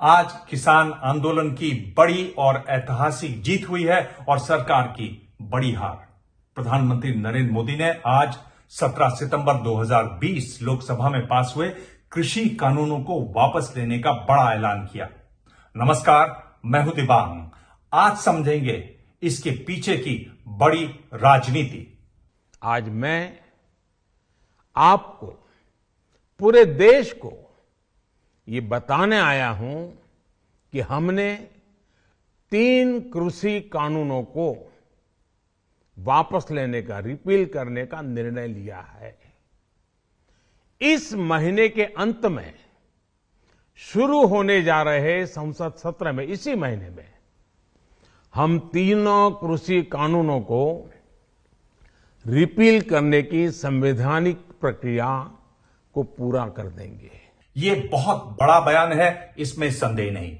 आज किसान आंदोलन की बड़ी और ऐतिहासिक जीत हुई है और सरकार की बड़ी हार। प्रधानमंत्री नरेंद्र मोदी ने आज 17 सितंबर 2020 लोकसभा में पास हुए कृषि कानूनों को वापस लेने का बड़ा ऐलान किया। नमस्कार, मैं हूं दिबांग। आज समझेंगे इसके पीछे की बड़ी राजनीति। आज मैं आपको, पूरे देश को ये बताने आया हूं कि हमने 3 कृषि कानूनों को वापस लेने का, रिपील करने का निर्णय लिया है। इस महीने के अंत में शुरू होने जा रहे संसद सत्र में, इसी महीने में हम तीनों कृषि कानूनों को रिपील करने की संवैधानिक प्रक्रिया को पूरा कर देंगे। ये बहुत बड़ा बयान है, इसमें संदेह नहीं।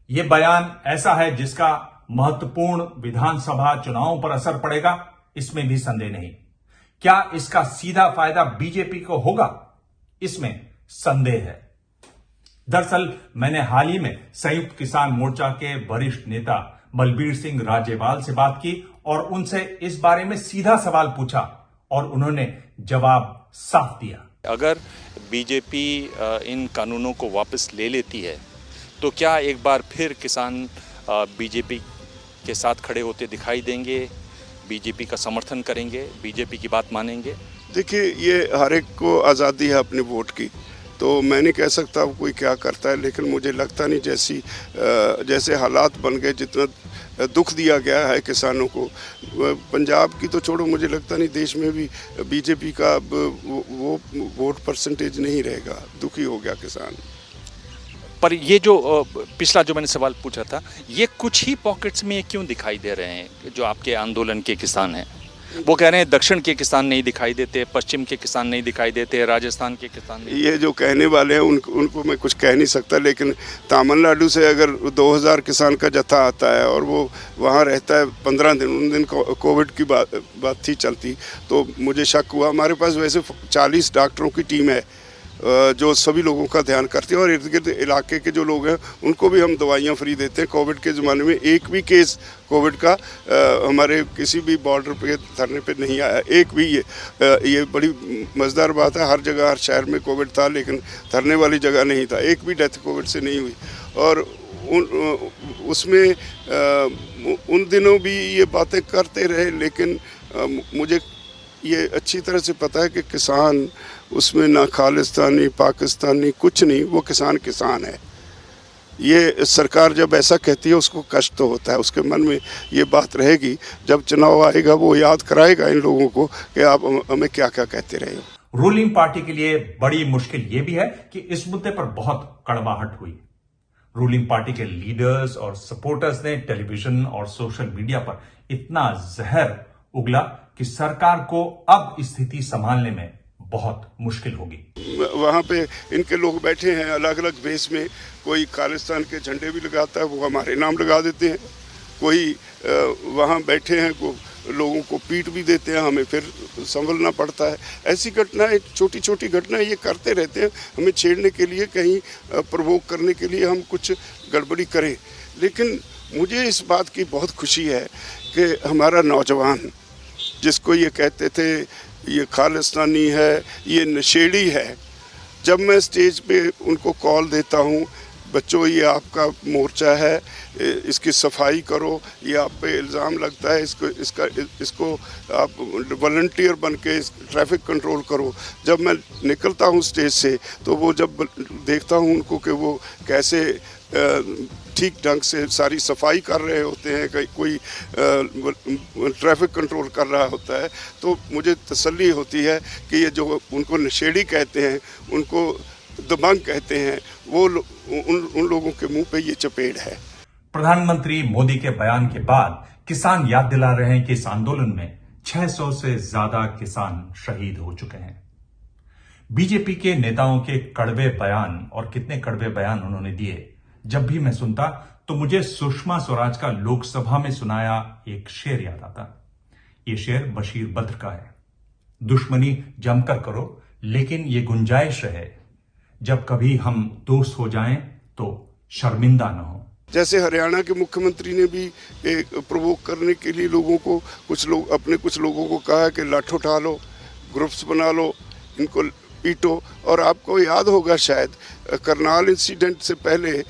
ये बयान ऐसा है जिसका महत्वपूर्ण विधानसभा चुनावों पर असर पड़ेगा, इसमें भी संदेह नहीं। क्या इसका सीधा फायदा बीजेपी को होगा? इसमें संदेह है। दरअसल मैंने हाल ही में संयुक्त किसान मोर्चा के वरिष्ठ नेता बलबीर सिंह राजेवाल से बात की और उनसे इस बारे में सीधा सवाल पूछा और उन्होंने जवाब साफ दिया। अगर बीजेपी इन कानूनों को वापस ले लेती है तो क्या एक बार फिर किसान बीजेपी के साथ खड़े होते दिखाई देंगे, बीजेपी का समर्थन करेंगे, बीजेपी की बात मानेंगे? देखिए, ये हर एक को आज़ादी है अपने वोट की, तो मैं नहीं कह सकता कोई क्या करता है, लेकिन मुझे लगता नहीं जैसे हालात बन गए, जितना दुख दिया गया है किसानों को, पंजाब की तो छोड़ो, मुझे लगता नहीं देश में भी बीजेपी का वो वोट परसेंटेज नहीं रहेगा। दुखी हो गया किसान। पर ये जो पिछला जो मैंने सवाल पूछा था, ये कुछ ही पॉकेट्स में क्यों दिखाई दे रहे हैं? जो आपके आंदोलन के किसान हैं वो कह रहे हैं दक्षिण के किसान नहीं दिखाई देते, पश्चिम के किसान नहीं दिखाई देते, राजस्थान के किसान नहीं। ये जो कहने वाले हैं उनको मैं कुछ कह नहीं सकता, लेकिन तमिलनाडु से अगर 2000 किसान का जत्था आता है और वो वहाँ रहता है 15 दिन, उन दिन कोविड की बात थी चलती, तो मुझे शक हुआ। हमारे पास वैसे 40 डॉक्टरों की टीम है जो सभी लोगों का ध्यान करती है और इर्द गिर्द इलाके के जो लोग हैं उनको भी हम दवाइयाँ फ्री देते हैं। कोविड के ज़माने में एक भी केस कोविड का हमारे किसी भी बॉर्डर पे धरने पे नहीं आया, एक भी। ये बड़ी मज़ेदार बात है। हर जगह, हर शहर में कोविड था, लेकिन धरने वाली जगह नहीं था। एक भी डेथ कोविड से नहीं हुई। और उसमें उन दिनों भी ये बातें करते रहे, लेकिन मुझे ये अच्छी तरह से पता है कि किसान उसमें ना खालिस्तानी, पाकिस्तानी, कुछ नहीं, वो किसान किसान है। ये सरकार जब ऐसा कहती है उसको कष्ट तो होता है, उसके मन में ये बात रहेगी। जब चुनाव आएगा वो याद कराएगा इन लोगों को कि आप हमें क्या क्या कहते रहे हो। रूलिंग पार्टी के लिए बड़ी मुश्किल ये भी है कि इस मुद्दे पर बहुत कड़वाहट हुई। रूलिंग पार्टी के लीडर्स और सपोर्टर्स ने टेलीविजन और सोशल मीडिया पर इतना जहर उगला कि सरकार को अब स्थिति संभालने में बहुत मुश्किल होगी। वहाँ पे इनके लोग बैठे हैं अलग अलग भेष में, कोई खालिस्तान के झंडे भी लगाता है, वो हमारे नाम लगा देते हैं। कोई वहाँ बैठे हैं, को लोगों को पीट भी देते हैं, हमें फिर संभलना पड़ता है। ऐसी घटनाएं, छोटी छोटी घटनाएं ये करते रहते हैं, हमें छेड़ने के लिए, कहीं प्रवोक करने के लिए हम कुछ गड़बड़ी करें। लेकिन मुझे इस बात की बहुत खुशी है कि हमारा नौजवान, जिसको ये कहते थे ये खालिस्तानी है, ये नशेड़ी है, जब मैं स्टेज पे उनको कॉल देता हूँ, बच्चों ये आपका मोर्चा है, इसकी सफाई करो, ये आप पे इल्ज़ाम लगता है, इसको आप वॉलंटियर बन के ट्रैफिक कंट्रोल करो। जब मैं निकलता हूँ स्टेज से, तो वो जब देखता हूँ उनको कि वो कैसे ठीक ढंग से सारी सफाई कर रहे होते हैं, कोई ट्रैफिक कंट्रोल कर रहा होता है, तो मुझे तसल्ली होती है कि ये जो उनको नशेड़ी कहते हैं, उनको दबंग कहते हैं, वो उन लोगों के मुंह पे ये चपेट है। प्रधानमंत्री मोदी के बयान के बाद किसान याद दिला रहे हैं कि इस आंदोलन में 600 से ज्यादा किसान शहीद हो चुके हैं। बीजेपी के नेताओं के कड़वे बयान, और कितने कड़वे बयान उन्होंने दिए, जब भी मैं सुनता तो मुझे सुषमा स्वराज का लोकसभा में सुनाया एक शेर याद आता। ये शेर बशीर बद्र का है। दुश्मनी जमकर करो, लेकिन ये गुंजाइश रहे, जब कभी हम दोस्त हो जाएं तो शर्मिंदा न हो। जैसे हरियाणा के मुख्यमंत्री ने भी एक प्रोवोक करने के लिए लोगों को कुछ लोगों को कहा कि लाठ उठा लो, ग्रुप्स बना लो, इनको पीटो। और आपको याद होगा शायद करनाल इंसिडेंट से पहले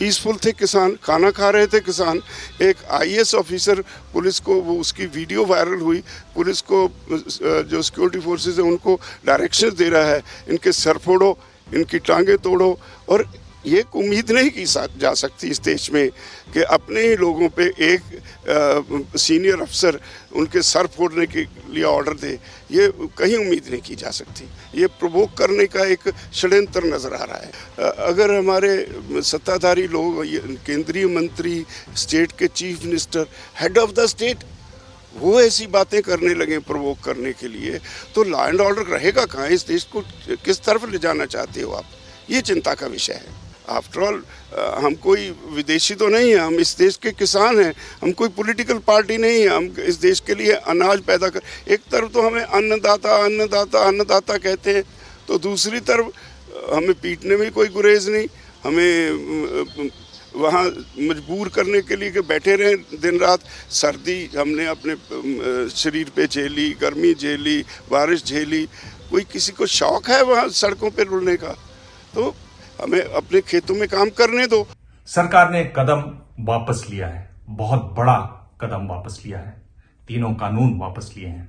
पीसफुल थे किसान, खाना खा रहे थे किसान, एक आईएएस ऑफिसर पुलिस को, वो उसकी वीडियो वायरल हुई, पुलिस को जो सिक्योरिटी फोर्सेस है उनको डायरेक्शंस दे रहा है, इनके सर फोड़ो, इनकी टांगें तोड़ो। और ये उम्मीद नहीं की जा सकती इस देश में कि अपने ही लोगों पे एक सीनियर अफसर उनके सर फोड़ने के लिए ऑर्डर दे। ये कहीं उम्मीद नहीं की जा सकती। ये प्रोवोक करने का एक षड्यंत्र नज़र आ रहा है। अगर हमारे सत्ताधारी लोग, केंद्रीय मंत्री, स्टेट के chief minister, head of the state, वो ऐसी बातें करने लगे प्रोवोक करने के लिए, तो लॉ एंड ऑर्डर रहेगा कहाँ? इस देश को किस तरफ ले जाना चाहते हो आप? ये चिंता का विषय है। आफ्टर ऑल हम कोई विदेशी तो नहीं है, हम इस देश के किसान हैं, हम कोई पॉलिटिकल पार्टी नहीं है। हम इस देश के लिए अनाज पैदा कर, एक तरफ तो हमें अन्नदाता अन्नदाता अन्नदाता कहते हैं, तो दूसरी तरफ हमें पीटने में कोई गुरेज नहीं, हमें वहाँ मजबूर करने के लिए कि बैठे रहें दिन रात। सर्दी हमने अपने शरीर पे झेली, गर्मी झेली, बारिश झेली। कोई किसी को शौक है वहाँ सड़कों पे रुलने का? तो हमें अपने खेतों में काम करने दो। सरकार ने कदम वापस लिया है, बहुत बड़ा कदम वापस लिया है। तीनों कानून वापस लिए हैं।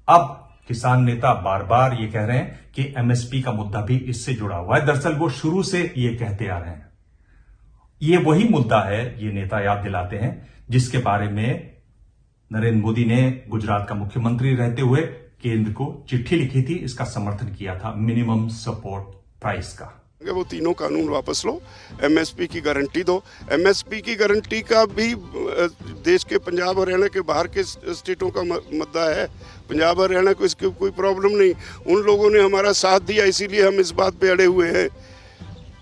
अब किसान नेता बार बार ये कह रहे हैं कि एमएसपी का मुद्दा भी इससे जुड़ा हुआ है। दरअसल वो शुरू से ये कहते आ रहे हैं। ये वही मुद्दा है, ये नेता याद दिलाते हैं, जिसके बारे में नरेंद्र मोदी ने गुजरात का मुख्यमंत्री रहते हुए केंद्र को चिट्ठी लिखी थी, इसका समर्थन किया था, मिनिमम सपोर्ट प्राइस का। वो तीनों कानून वापस लो, एमएसपी की गारंटी दो। एमएसपी की गारंटी का भी देश के पंजाब हरियाणा के बाहर के स्टेटों का मुद्दा है। पंजाब हरियाणा को इसकी कोई प्रॉब्लम नहीं, उन लोगों ने हमारा साथ दिया, इसीलिए हम इस बात पे अड़े हुए हैं।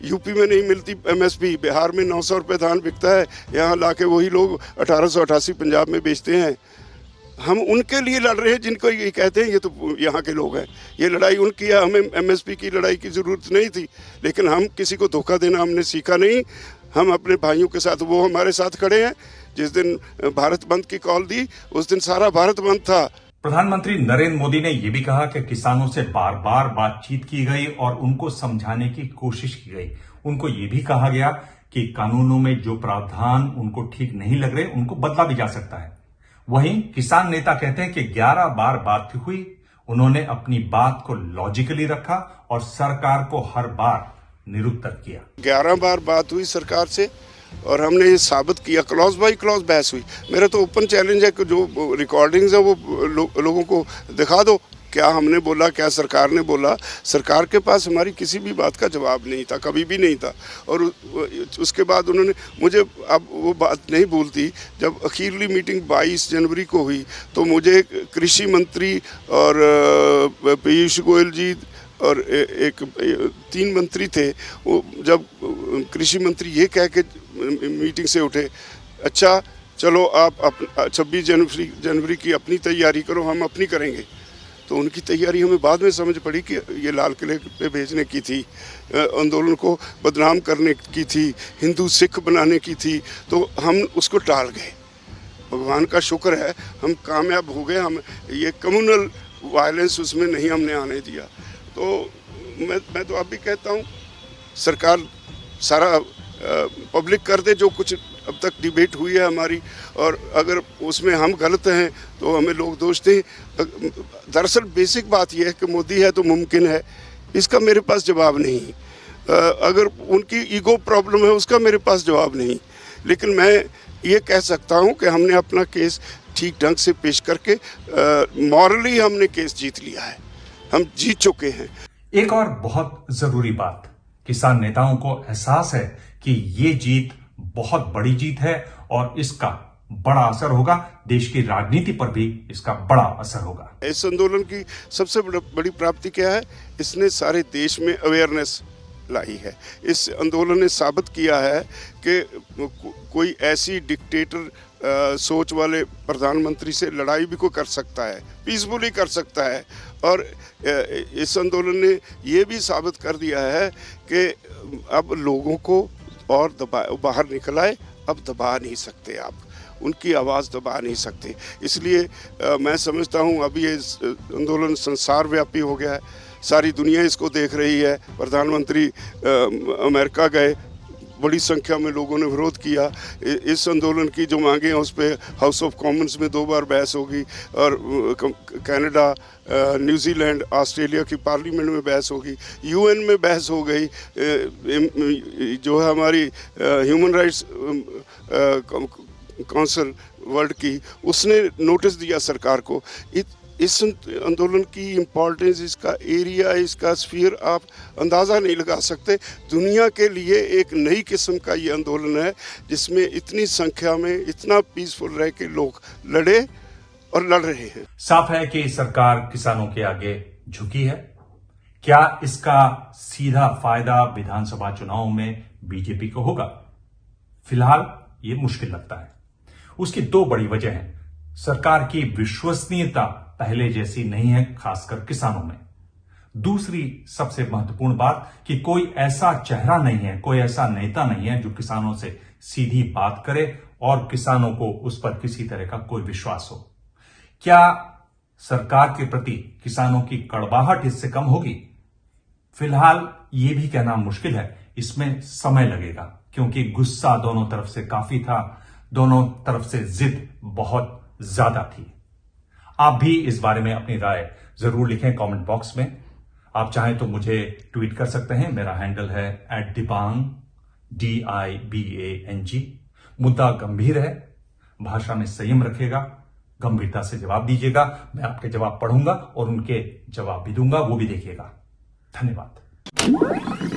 यूपी में नहीं मिलती एमएसपी, बिहार में 900 रुपये धान बिकता है, यहाँ लाके वही लोग 1888 पंजाब में बेचते हैं। हम उनके लिए लड़ रहे हैं जिनको ये कहते हैं ये तो यहाँ के लोग हैं। ये लड़ाई उनकी है, हमें एमएसपी की लड़ाई की ज़रूरत नहीं थी, लेकिन हम किसी को धोखा देना हमने सीखा नहीं। हम अपने भाइयों के साथ, वो हमारे साथ खड़े हैं। जिस दिन भारत बंद की कॉल दी उस दिन सारा भारत बंद था। प्रधानमंत्री नरेंद्र मोदी ने यह भी कहा कि किसानों से बार बार बातचीत की गई और उनको समझाने की कोशिश की गई। उनको यह भी कहा गया कि कानूनों में जो प्रावधान उनको ठीक नहीं लग रहे उनको बदला भी जा सकता है। वहीं किसान नेता कहते हैं कि 11 बार बात हुई, उन्होंने अपनी बात को लॉजिकली रखा और सरकार को हर बार निरुत्तर किया। 11 बार बात हुई सरकार से और हमने ये साबित किया, क्लॉज बाई क्लॉज बहस हुई। मेरा तो ओपन चैलेंज है कि जो रिकॉर्डिंग्स है वो लोगों को दिखा दो, क्या हमने बोला, क्या सरकार ने बोला। सरकार के पास हमारी किसी भी बात का जवाब नहीं था, कभी भी नहीं था। और उसके बाद उन्होंने मुझे, अब वो बात नहीं भूलती, जब अखीरली मीटिंग 22 जनवरी को हुई तो मुझे कृषि मंत्री और पीयूष गोयल जी और एक 3 मंत्री थे, वो जब कृषि मंत्री ये कह के मीटिंग से उठे, अच्छा चलो आप 26 जनवरी की अपनी तैयारी करो, हम अपनी करेंगे। तो उनकी तैयारी हमें बाद में समझ पड़ी कि ये लाल किले पे भेजने की थी, आंदोलन को बदनाम करने की थी, हिंदू सिख बनाने की थी, तो हम उसको टाल गए। भगवान का शुक्र है हम कामयाब हो गए। हम ये कम्युनल वायलेंस उसमें नहीं हमने आने दिया। तो मैं तो अब भी कहता हूँ सरकार सारा पब्लिक कर दे जो कुछ अब तक डिबेट हुई है हमारी, और अगर उसमें हम गलत हैं तो हमें लोग दोष दें। दरअसल बेसिक बात यह है कि मोदी है तो मुमकिन है, इसका मेरे पास जवाब नहीं। अगर उनकी ईगो प्रॉब्लम है उसका मेरे पास जवाब नहीं, लेकिन मैं ये कह सकता हूँ कि हमने अपना केस ठीक ढंग से पेश करके मॉरली हमने केस जीत लिया है, हम जीत चुके हैं। एक और बहुत जरूरी बात, किसान नेताओं को एहसास है कि ये जीत बहुत बड़ी जीत है और इसका बड़ा असर होगा, देश की राजनीति पर भी इसका बड़ा असर होगा। इस आंदोलन की सबसे बड़ी प्राप्ति क्या है? इसने सारे देश में अवेयरनेस लाई है। इस आंदोलन ने साबित किया है कि कोई ऐसी डिक्टेटर सोच वाले प्रधानमंत्री से लड़ाई भी कोई कर सकता है, पीसफुली कर सकता है। और इस आंदोलन ने ये भी साबित कर दिया है कि अब लोगों को और बाहर निकल आए, अब दबा नहीं सकते आप, उनकी आवाज़ दबा नहीं सकते। इसलिए मैं समझता हूँ अभी ये आंदोलन संसार व्यापी हो गया है, सारी दुनिया इसको देख रही है। प्रधानमंत्री अमेरिका गए, बड़ी संख्या में लोगों ने विरोध किया। इस आंदोलन की जो मांगे हैं उस पर हाउस ऑफ कॉमन्स में 2 बार बहस होगी और कनाडा, न्यूजीलैंड, ऑस्ट्रेलिया की पार्लियामेंट में बहस होगी, यूएन में बहस हो गई। जो है हमारी ह्यूमन राइट्स काउंसिल वर्ल्ड की, उसने नोटिस दिया सरकार को। इस आंदोलन की इम्पोर्टेंस, इसका एरिया, इसका स्फीयर आप अंदाज़ा नहीं लगा सकते। दुनिया के लिए एक नई किस्म का ये आंदोलन है जिसमें इतनी संख्या में इतना पीसफुल रह के लोग लड़े और लड़ रहे हैं। साफ है कि सरकार किसानों के आगे झुकी है। क्या इसका सीधा फायदा विधानसभा चुनाव में बीजेपी को होगा? फिलहाल ये मुश्किल लगता है। उसकी 2 बड़ी वजह हैं। सरकार की विश्वसनीयता पहले जैसी नहीं है, खासकर किसानों में। दूसरी सबसे महत्वपूर्ण बात कि कोई ऐसा चेहरा नहीं है, कोई ऐसा नेता नहीं है जो किसानों से सीधी बात करे और किसानों को उस पर किसी तरह का कोई विश्वास हो। क्या सरकार के प्रति किसानों की कड़वाहट इससे कम होगी? फिलहाल यह भी कहना मुश्किल है, इसमें समय लगेगा, क्योंकि गुस्सा दोनों तरफ से काफी था, दोनों तरफ से जिद बहुत ज्यादा थी। आप भी इस बारे में अपनी राय जरूर लिखें कमेंट बॉक्स में। आप चाहें तो मुझे ट्वीट कर सकते हैं, मेरा हैंडल है @dibang DIBANG। मुद्दा गंभीर है, भाषा में संयम रखिएगा, गंभीरता से जवाब दीजिएगा। मैं आपके जवाब पढ़ूंगा और उनके जवाब भी दूंगा, वो भी देखिएगा। धन्यवाद।